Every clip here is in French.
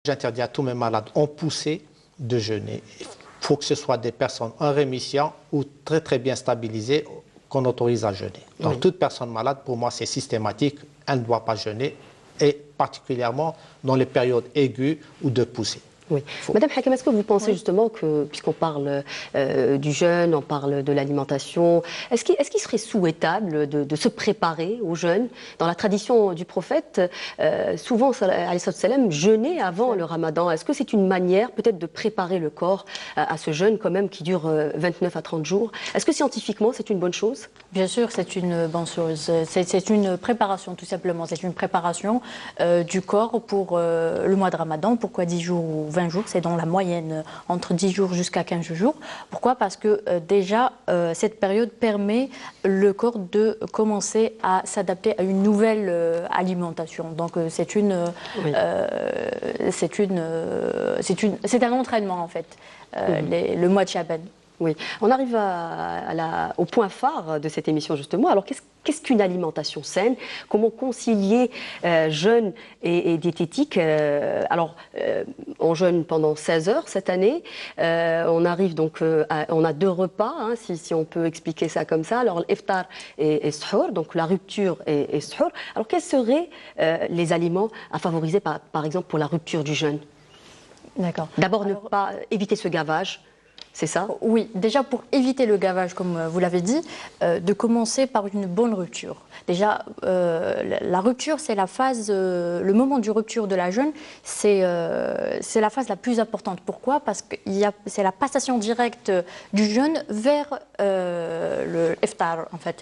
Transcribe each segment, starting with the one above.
J'interdis à tous mes malades en poussée de jeûner. Il faut que ce soit des personnes en rémission ou très très bien stabilisées qu'on autorise à jeûner. Donc toute personne malade, pour moi, c'est systématique, elle ne doit pas jeûner, et particulièrement dans les périodes aiguës ou de poussée. Oui. Madame Hakem, est-ce que vous pensez justement que, puisqu'on parle du jeûne, on parle de l'alimentation, est-ce qu'il serait souhaitable de se préparer au jeûne? Dans la tradition du prophète, souvent, alayhi salam, jeûner avant le ramadan. Est-ce que c'est une manière peut-être de préparer le corps à ce jeûne quand même qui dure 29 à 30 jours? Est-ce que scientifiquement, c'est une bonne chose? Bien sûr, c'est une bonne chose. C'est une préparation, tout simplement. C'est une préparation du corps pour le mois de ramadan. Pourquoi 10 jours ou 20 jours, c'est dans la moyenne entre 10 jours jusqu'à 15 jours. Pourquoi? Parce que déjà, cette période permet le corps de commencer à s'adapter à une nouvelle alimentation. Donc c'est un entraînement en fait, le mois de Chaban. Oui, on arrive au point phare de cette émission justement. Alors qu'est-ce qu'une alimentation saine? Comment concilier jeûne et diététique? On jeûne pendant 16 heures cette année. On arrive donc, on a 2 repas, hein, si on peut expliquer ça comme ça. Alors l'iftar et suhour, donc la rupture et suhour. Alors quels seraient les aliments à favoriser par exemple pour la rupture du jeûne? D'accord. D'abord éviter ce gavage. C'est ça? Oui, déjà pour éviter le gavage, comme vous l'avez dit, de commencer par une bonne rupture. Déjà, la rupture, c'est la phase, le moment du rupture de la jeûne, c'est la phase la plus importante. Pourquoi? Parce que c'est la passation directe du jeûne vers le iftar, en fait.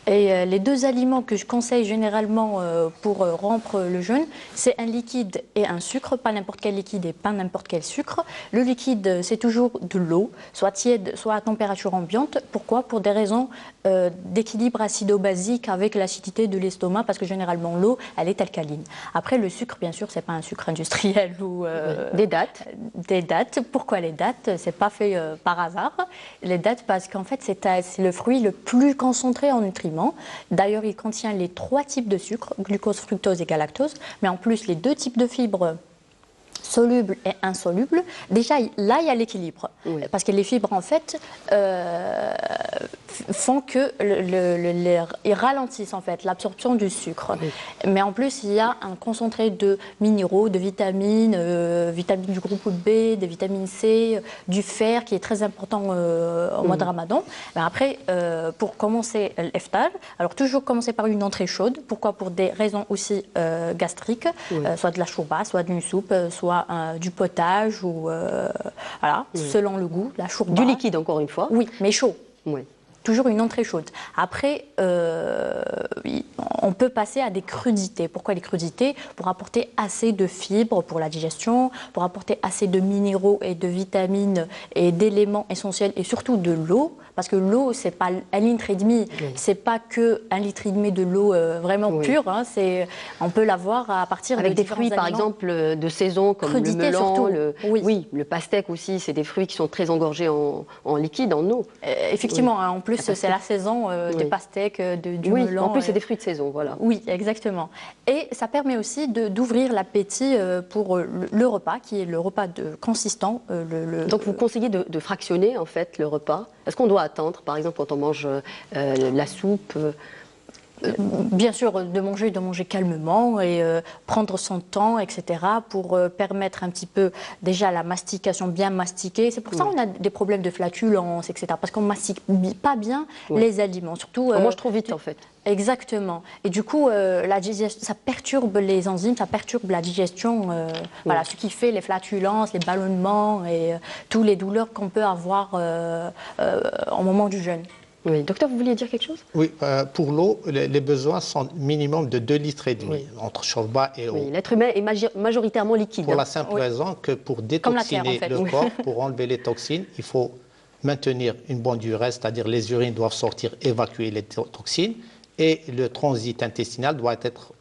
Et les 2 aliments que je conseille généralement pour rompre le jeûne, c'est un liquide et un sucre, pas n'importe quel liquide et pas n'importe quel sucre. Le liquide, c'est toujours de l'eau, soit tiède, soit à température ambiante. Pourquoi? Pour des raisons d'équilibre acido-basique avec l'acidité de l'estomac, parce que généralement l'eau, elle est alcaline. Après, le sucre, bien sûr, c'est pas un sucre industriel ou... Des dattes. Des dattes. Pourquoi les dattes? C'est pas fait par hasard. Les dattes, parce qu'en fait, c'est le fruit le plus concentré en nutriments. D'ailleurs, il contient les 3 types de sucre, glucose, fructose et galactose, mais en plus les 2 types de fibres solubles et insolubles. Déjà, là, il y a l'équilibre. Oui. Parce que les fibres, en fait, font que ils ralentissent, en fait, l'absorption du sucre. Oui. Mais en plus, il y a un concentré de minéraux, de vitamines, vitamines du groupe B, des vitamines C, du fer, qui est très important au mois de Ramadan. Mais après, pour commencer l'iftar, alors toujours commencer par une entrée chaude. Pourquoi? Pour des raisons aussi gastriques, soit de la chourba, soit d'une soupe, soit du potage, ou voilà, selon le goût, la chourba. Du liquide, encore une fois. Oui, mais chaud. Oui. Toujours une entrée chaude. Après, on peut passer à des crudités. Pourquoi les crudités? Pour apporter assez de fibres pour la digestion, pour apporter assez de minéraux et de vitamines et d'éléments essentiels, et surtout de l'eau. Parce que l'eau, c'est pas 1,5 litre, c'est pas que 1,5 litre de l'eau vraiment pure. Hein, on peut l'avoir à partir avec de des fruits, par exemple, de saison, comme le melon, le pastèque aussi. C'est des fruits qui sont très engorgés en liquide, en eau. Effectivement, hein, en plus, c'est la saison des pastèques, du melon. En plus, c'est des fruits de saison, voilà. Oui, exactement. Et ça permet aussi d'ouvrir l'appétit pour le repas, qui est le repas consistant. Donc, vous conseillez de fractionner, en fait, le repas. Est-ce qu'on doit attendre, par exemple, quand on mange la soupe Bien sûr, de manger calmement et prendre son temps, etc., pour permettre un petit peu déjà la mastication, bien mastiquer. C'est pour ça qu'on a des problèmes de flatulence, etc., parce qu'on ne mastique pas bien les aliments. Surtout, on mange trop vite, en fait. Exactement. Et du coup, la digestion, ça perturbe les enzymes, ça perturbe la digestion. Voilà, ce qui fait les flatulences, les ballonnements et toutes les douleurs qu'on peut avoir au moment du jeûne. Oui, docteur, vous vouliez dire quelque chose? Oui, pour l'eau, les besoins sont minimum de 2,5 litres entre shorba et eau. Oui, l'être humain est majoritairement liquide. Pour la simple raison que pour détoxiner le corps, pour enlever les toxines, il faut maintenir une bonne durée, c'est-à-dire les urines doivent sortir, évacuer les toxines, et le transit intestinal doit être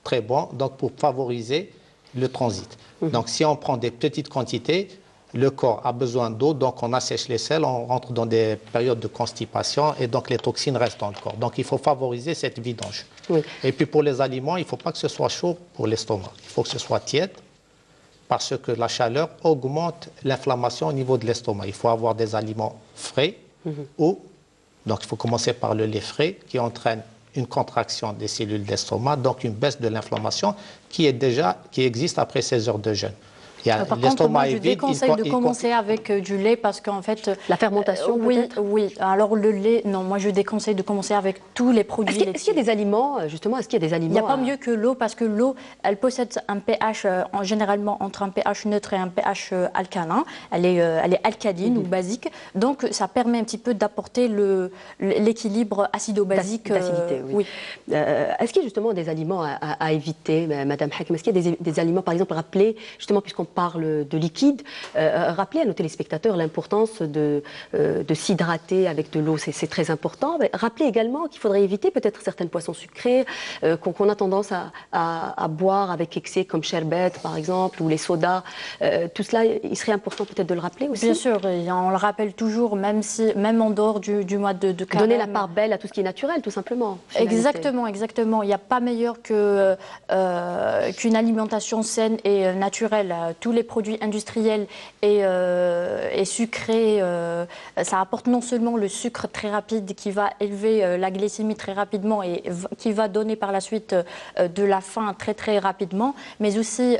très bon, donc pour favoriser le transit. Donc si on prend des petites quantités, le corps a besoin d'eau, donc on assèche les selles, on rentre dans des périodes de constipation et donc les toxines restent dans le corps. Donc il faut favoriser cette vidange. Oui. Et puis pour les aliments, il ne faut pas que ce soit chaud pour l'estomac. Il faut que ce soit tiède parce que la chaleur augmente l'inflammation au niveau de l'estomac. Il faut avoir des aliments frais ou, donc il faut commencer par le lait frais qui entraîne une contraction des cellules d'estomac, donc une baisse de l'inflammation qui existe après 16 heures de jeûne. Par contre, moi, je déconseille de commencer avec du lait parce qu'en fait... La fermentation, peut-être ? Oui. Alors, le lait, non, moi, je déconseille de commencer avec tous les produits laitiers. Est-ce qu'il y a des aliments, justement, est-ce qu'il y a des aliments... Il n'y a pas mieux que l'eau parce que l'eau, elle possède un pH, généralement, entre un pH neutre et un pH alcalin. Elle est alcaline ou basique. Donc, ça permet un petit peu d'apporter l'équilibre acido-basique. D'acidité, oui. Est-ce qu'il y a justement des aliments à éviter, Madame Hakim? Est-ce qu'il y a des aliments, par exemple, rappelés, justement, puisqu'on parle de liquide, rappelez à nos téléspectateurs l'importance de s'hydrater avec de l'eau, c'est très important. Mais rappelez également qu'il faudrait éviter peut-être certaines boissons sucrées qu'on a tendance à boire avec excès, comme sherbet par exemple, ou les sodas. Tout cela, il serait important peut-être de le rappeler aussi. Bien sûr, on le rappelle toujours, même en dehors du mois de carême. Donner la part belle à tout ce qui est naturel, tout simplement. Exactement. Il n'y a pas meilleur qu'une alimentation saine et naturelle. Tous les produits industriels et sucrés, ça apporte non seulement le sucre très rapide qui va élever la glycémie très rapidement et qui va donner par la suite de la faim très très rapidement, mais aussi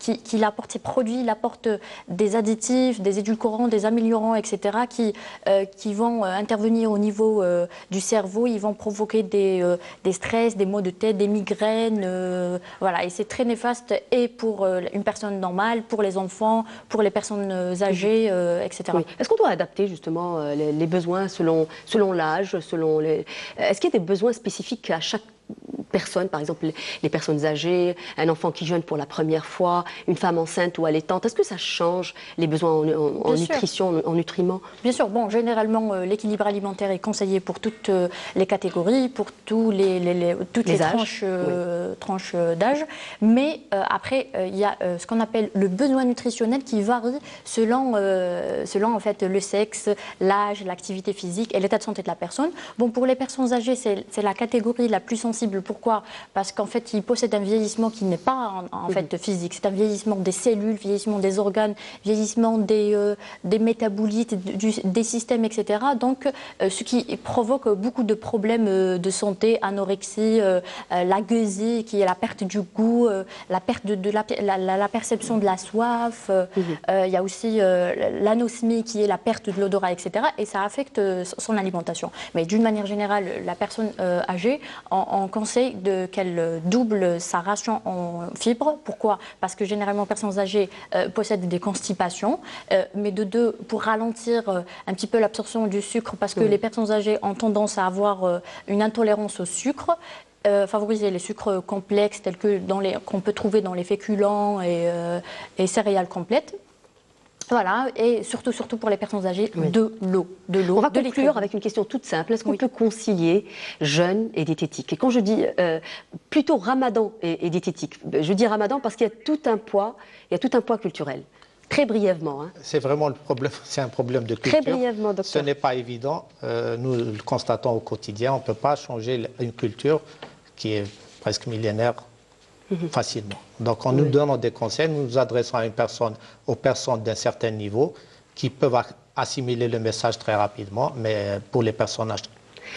qu'il apporte ces produits, il apporte des additifs, des édulcorants, des améliorants, etc. qui vont intervenir au niveau du cerveau, ils vont provoquer des stress, des maux de tête, des migraines, voilà, et c'est très néfaste et pour une personne normale, pour les enfants, pour les personnes âgées, etc. Oui. Est-ce qu'on doit adapter justement les besoins selon l'âge, est-ce qu'il y a des besoins spécifiques à chaque personne, par exemple les personnes âgées, un enfant qui jeûne pour la première fois, une femme enceinte ou allaitante, est-ce que ça change les besoins en nutrition, en nutriments? Bien sûr. Bon, généralement, l'équilibre alimentaire est conseillé pour toutes les catégories, pour toutes les tranches d'âge. Mais après, il y a ce qu'on appelle le besoin nutritionnel qui varie selon en fait le sexe, l'âge, l'activité physique et l'état de santé de la personne. Bon, pour les personnes âgées, c'est la catégorie la plus sensible. Pourquoi? Parce qu'en fait, ils possèdent un vieillissement qui n'est pas en fait physique. C'est un vieillissement des cellules, vieillissement des organes, vieillissement des métabolites, des systèmes, etc. Donc, ce qui provoque beaucoup de problèmes de santé, anorexie, la gueusie, qui est la perte du goût, la perte de la perception de la soif. Il y a aussi l'anosmie, qui est la perte de l'odorat, etc. Et ça affecte son alimentation. Mais d'une manière générale, la personne âgée, on conseille qu'elle double sa ration en fibres. Pourquoi? Parce que généralement, les personnes âgées possèdent des constipations, mais de deux, pour ralentir un petit peu l'absorption du sucre, parce que les personnes âgées ont tendance à avoir une intolérance au sucre. Favoriser les sucres complexes tels que qu'on peut trouver dans les féculents et céréales complètes. Voilà, et surtout pour les personnes âgées, de l'eau. On va conclure avec une question toute simple. Est-ce qu'on peut concilier jeûne et diététique? Et quand je dis plutôt ramadan et diététique, je dis ramadan parce qu'il y a tout un poids culturel. Très brièvement. Hein. C'est vraiment le problème, c'est un problème de culture. Très brièvement, docteur. Ce n'est pas évident. Nous le constatons au quotidien. On ne peut pas changer une culture qui est presque millénaire facilement. Donc, en nous donnant des conseils, nous nous adressons aux personnes d'un certain niveau qui peuvent assimiler le message très rapidement, mais pour les personnes âgées,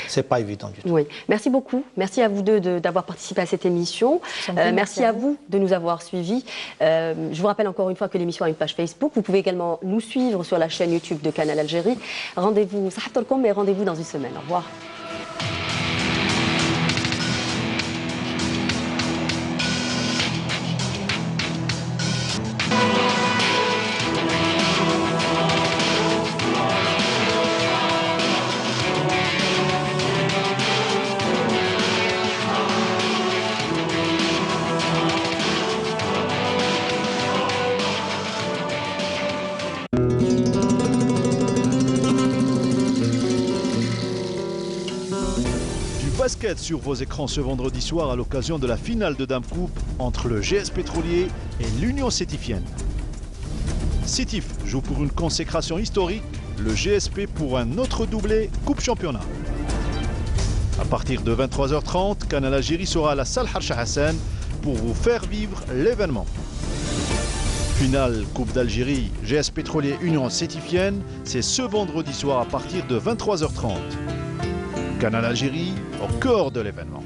ce n'est pas évident du tout. Oui. Merci beaucoup. Merci à vous deux d'avoir participé à cette émission. Merci à vous de nous avoir suivis. Je vous rappelle encore une fois que l'émission a une page Facebook. Vous pouvez également nous suivre sur la chaîne YouTube de Canal Algérie. Rendez-vous, et rendez-vous dans une semaine. Au revoir. Basket sur vos écrans ce vendredi soir à l'occasion de la finale de Dame Coupe entre le GS Pétrolier et l'Union Sétifienne. Sétif joue pour une consécration historique, le GSP pour un autre doublé Coupe Championnat. À partir de 23h30, Canal Algérie sera à la salle Harsha Hassan pour vous faire vivre l'événement. Finale Coupe d'Algérie, GS Pétrolier Union Sétifienne, c'est ce vendredi soir à partir de 23h30. Canal Algérie, au cœur de l'événement.